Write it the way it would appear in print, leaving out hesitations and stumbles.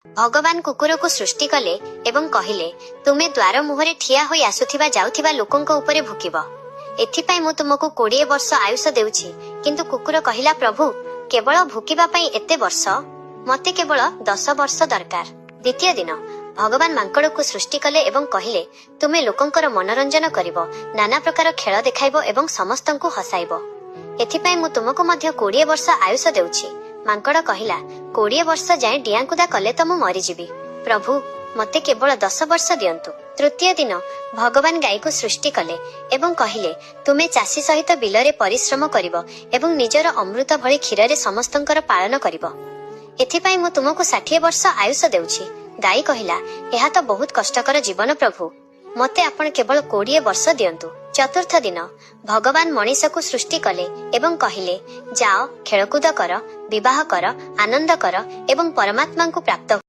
भगवान कुकुर को सृष्टि कले एवं कहिले तुमे द्वार मुहरे ठिया होई आसुथिबा जाउथिबा लोकंक उपरे भुकिब। एथिपाई मु तुमको 20 वर्ष आयुष देउछि। किंतु कुकुर कहिला प्रभु केवल भुकिबा पई एते वर्ष मते केवल 10 वर्ष दरकार। द्वितीय दिन भगवान मांकड़ को सृष्टि कले एवं कहिले तुमे लोकंकर मनोरंजन करिवो, नाना प्रकार खेल देखाइबो एवं समस्तंकु हसाइबो। एथिपाई मु तुमको मध्य 20 वर्ष आयुष देउछि। मांकड़ कहिला 20 वर्ष जाए डियाकुदा कले तो मु मरीजिबि। प्रभु मते केवल 10 वर्ष दियंतु। तृतीय दिन भगवान गाई को सृष्टि कले एवं कहिले तुमे चासी सहित बिलरे परिश्रम करिवो एवं निजर अमृत भଳି क्षीर समस्तंकर पालन करिवो। एथिपाई मु तुमको 60 वर्ष आयुष देउछि। गाई कहिला एहा तो बहुत कष्टकर जीवन प्रभु, मते आपण केवल 20 वर्ष दियंतु। चतुर्थ दिन भगवान मनीष को सृष्टि कले एवं कहिले जाओ खेलकूद कर, विवाह कर, आनंद कर एवं परमात्मा को प्राप्त